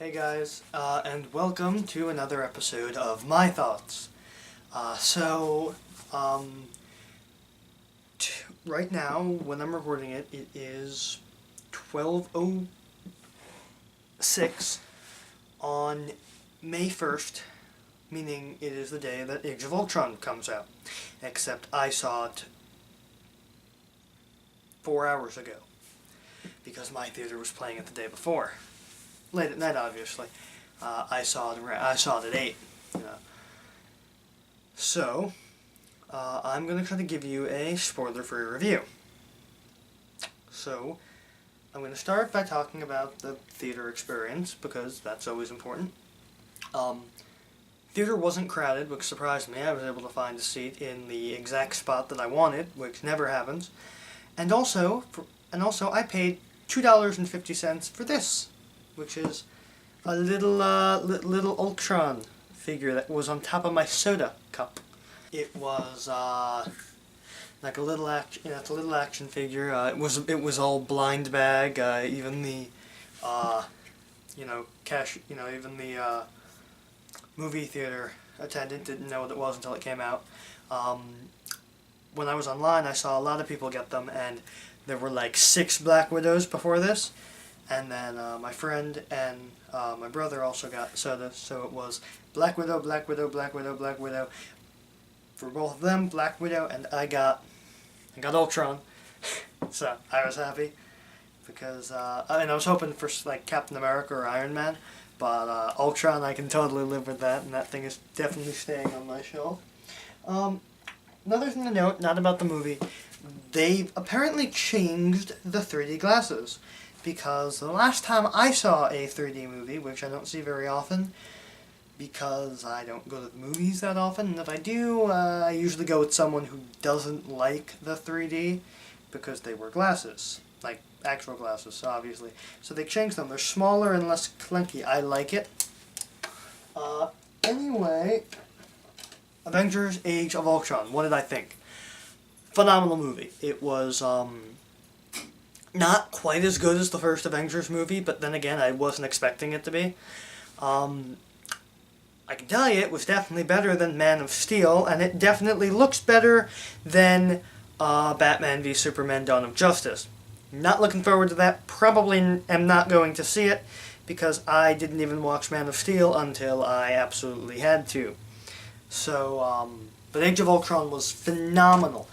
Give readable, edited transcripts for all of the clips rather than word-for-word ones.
Hey guys, and welcome to another episode of My Thoughts. Um, right now, when I'm recording it, it is 12:06 on May 1st, meaning it is the day that Age of Ultron comes out. Except I saw it 4 hours ago, because my theater was playing it the day before. Late at night, obviously. I saw it at 8. You know. So, I'm going to try to give you a spoiler-free review. So, I'm going to start by talking about the theater experience, because that's always important. Theater wasn't crowded, which surprised me. I was able to find a seat in the exact spot that I wanted, which never happens. And also I paid $2.50 for this, which is a little Ultron figure that was on top of my soda cup. It was like a little action figure. It was all blind bag. Even the even the movie theater attendant didn't know what it was until it came out. When I was online, I saw a lot of people get them, and there were like 6 Black Widows before this. And then my friend and my brother also got soda, so it was Black Widow, Black Widow, Black Widow, Black Widow. For both of them, Black Widow, and I got Ultron. So I was happy because and I was hoping for like Captain America or Iron Man, but Ultron, I can totally live with that, and that thing is definitely staying on my shelf. Another thing to note, not about the movie, they've apparently changed the 3D glasses. Because the last time I saw a 3D movie, which I don't see very often, because I don't go to the movies that often, and if I do, I usually go with someone who doesn't like the 3D, because they wear glasses, like actual glasses, obviously. So they changed them. They're smaller and less clunky. I like it. Anyway, Avengers: Age of Ultron. What did I think? Phenomenal movie. It was, not quite as good as the first Avengers movie, but then again, I wasn't expecting it to be. I can tell you it was definitely better than Man of Steel, and it definitely looks better than Batman v Superman: Dawn of Justice. Not looking forward to that. Probably am not going to see it, because I didn't even watch Man of Steel until I absolutely had to. So, but Age of Ultron was phenomenal.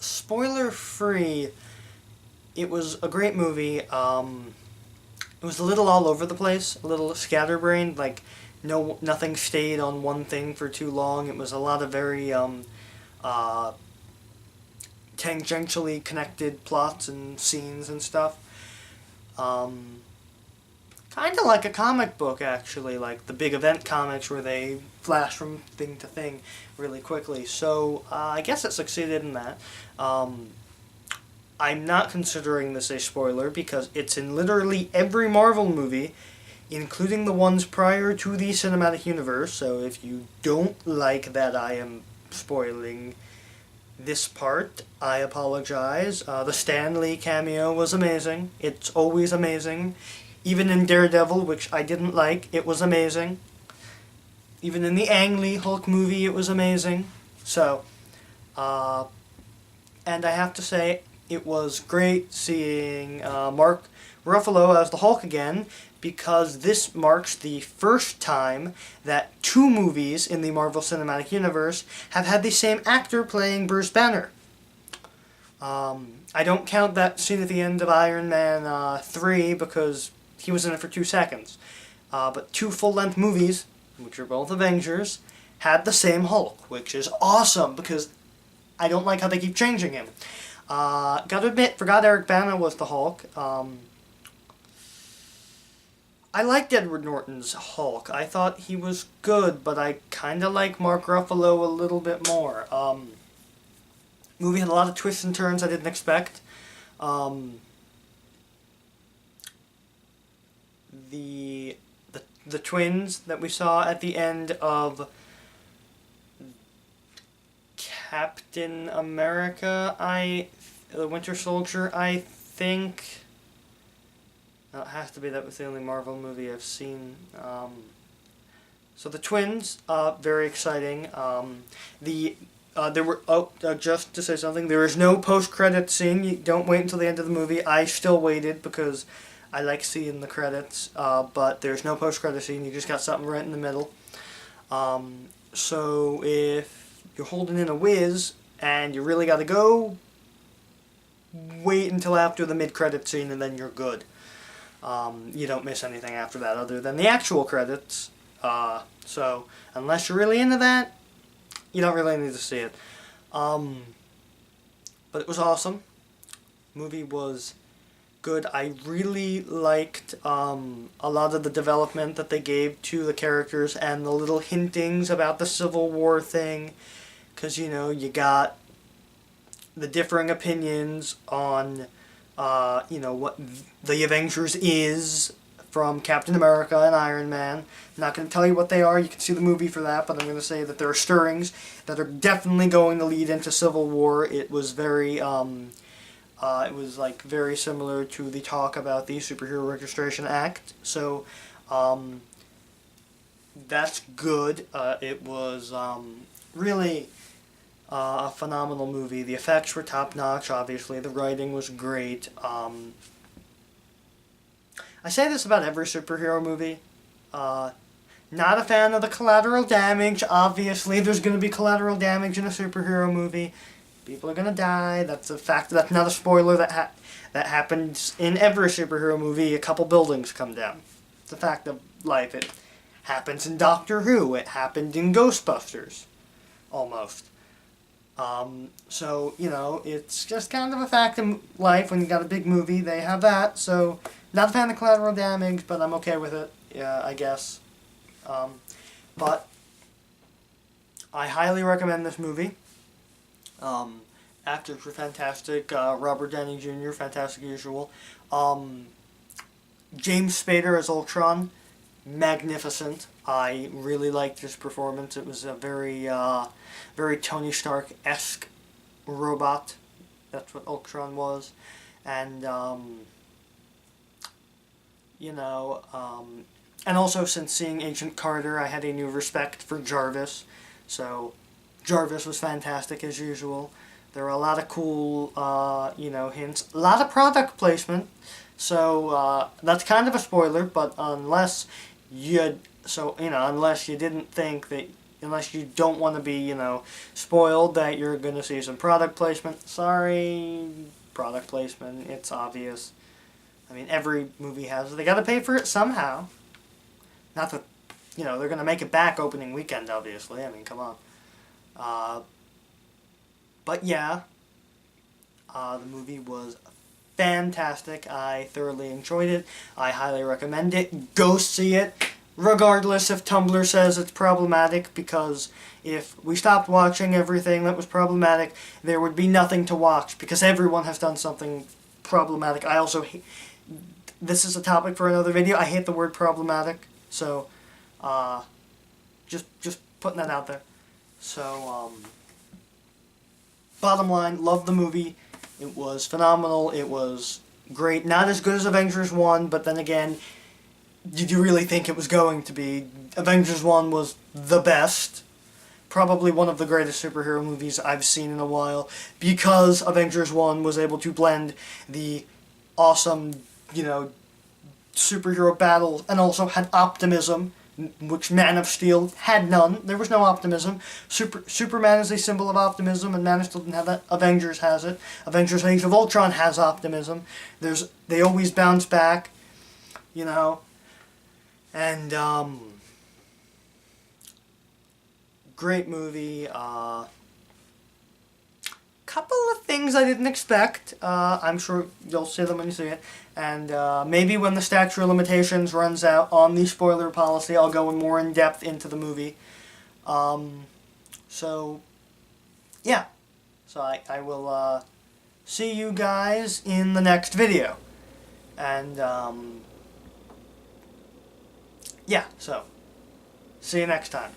Spoiler-free, it was a great movie. It was a little all over the place, a little scatterbrained, like nothing stayed on one thing for too long. It was a lot of very tangentially connected plots and scenes and stuff. Kind of like a comic book, actually, like the big event comics where they flash from thing to thing really quickly. So I guess it succeeded in that. I'm not considering this a spoiler because it's in literally every Marvel movie, including the ones prior to the cinematic universe. So if you don't like that I am spoiling this part, I apologize. The Stan Lee cameo was amazing. It's always amazing. Even in Daredevil, which I didn't like, it was amazing. Even in the Ang Lee Hulk movie, it was amazing. So, and I have to say, it was great seeing Mark Ruffalo as the Hulk again, because this marks the first time that 2 movies in the Marvel Cinematic Universe have had the same actor playing Bruce Banner. I don't count that scene at the end of Iron Man 3 because he was in it for 2 seconds. But 2 full-length movies, which are both Avengers, had the same Hulk, which is awesome because I don't like how they keep changing him. Gotta admit, forgot Eric Bana was the Hulk. I liked Edward Norton's Hulk. I thought he was good, but I kinda like Mark Ruffalo a little bit more. Movie had a lot of twists and turns I didn't expect. The twins that we saw at the end of Captain America, the Winter Soldier, I think. It has to be, that was the only Marvel movie I've seen. So the twins, very exciting. There were, just to say something, there is no post-credit scene. You don't wait until the end of the movie. I still waited because I like seeing the credits, but there's no post-credit scene. You just got something right in the middle. So if you're holding in a whiz and you really got to go, wait until after the mid-credit scene and then you're good. You don't miss anything after that other than the actual credits. So unless you're really into that, you don't really need to see it. But it was awesome. Movie was good. I really liked a lot of the development that they gave to the characters and the little hintings about the Civil War thing. Because, you know, you got the differing opinions on, you know, what the Avengers is from Captain America and Iron Man. I'm not going to tell you what they are. You can see the movie for that, but I'm going to say that there are stirrings that are definitely going to lead into Civil War. It was very, it was like very similar to the talk about the Superhero Registration Act. So, that's good. It was really a phenomenal movie. The effects were top-notch, obviously. The writing was great. I say this about every superhero movie. Not a fan of the collateral damage. Obviously, there's going to be collateral damage in a superhero movie. People are going to die. That's a fact. That's not a spoiler. That happens in every superhero movie. A couple buildings come down. It's a fact of life. It happens in Doctor Who. It happened in Ghostbusters. Almost. So, you know, it's just kind of a fact of life. When you got a big movie, they have that. So, not a fan of collateral damage, but I'm okay with it. Yeah, I guess. But I highly recommend this movie. Actors were fantastic. Robert Downey Jr., fantastic as usual. James Spader as Ultron, magnificent. I really liked his performance. It was a very, very Tony Stark-esque robot. That's what Ultron was. And, you know, and also since seeing Agent Carter, I had a new respect for Jarvis. So, Jarvis was fantastic as usual. There were a lot of cool, you know, hints. A lot of product placement. So, that's kind of a spoiler, but unless you didn't think that, unless you don't want to be, you know, spoiled that you're going to see some product placement, sorry, product placement, it's obvious. I mean, every movie has it. They got to pay for it somehow. Not that, you know, they're going to make it back opening weekend, obviously. I mean, come on. But yeah, the movie was fantastic. I thoroughly enjoyed it. I highly recommend it. Go see it, regardless if Tumblr says it's problematic, because if we stopped watching everything that was problematic, there would be nothing to watch, because everyone has done something problematic. I also hate, this is a topic for another video, I hate the word problematic, so, just putting that out there. So, bottom line, loved the movie. It was phenomenal. It was great. Not as good as Avengers 1, but then again, did you really think it was going to be? Avengers 1 was the best. Probably one of the greatest superhero movies I've seen in a while, because Avengers 1 was able to blend the awesome, you know, superhero battles and also had optimism, which Man of Steel had none. There was no optimism. Superman is a symbol of optimism, and Man of Steel didn't have that. Avengers has it. Avengers Age of Ultron has optimism. They always bounce back, you know. And, great movie. Couple of things I didn't expect. I'm sure you'll see them when you see it. And maybe when the statute of limitations runs out on the spoiler policy, I'll go more in depth into the movie. So, yeah. So I will see you guys in the next video. And, yeah, so, see you next time.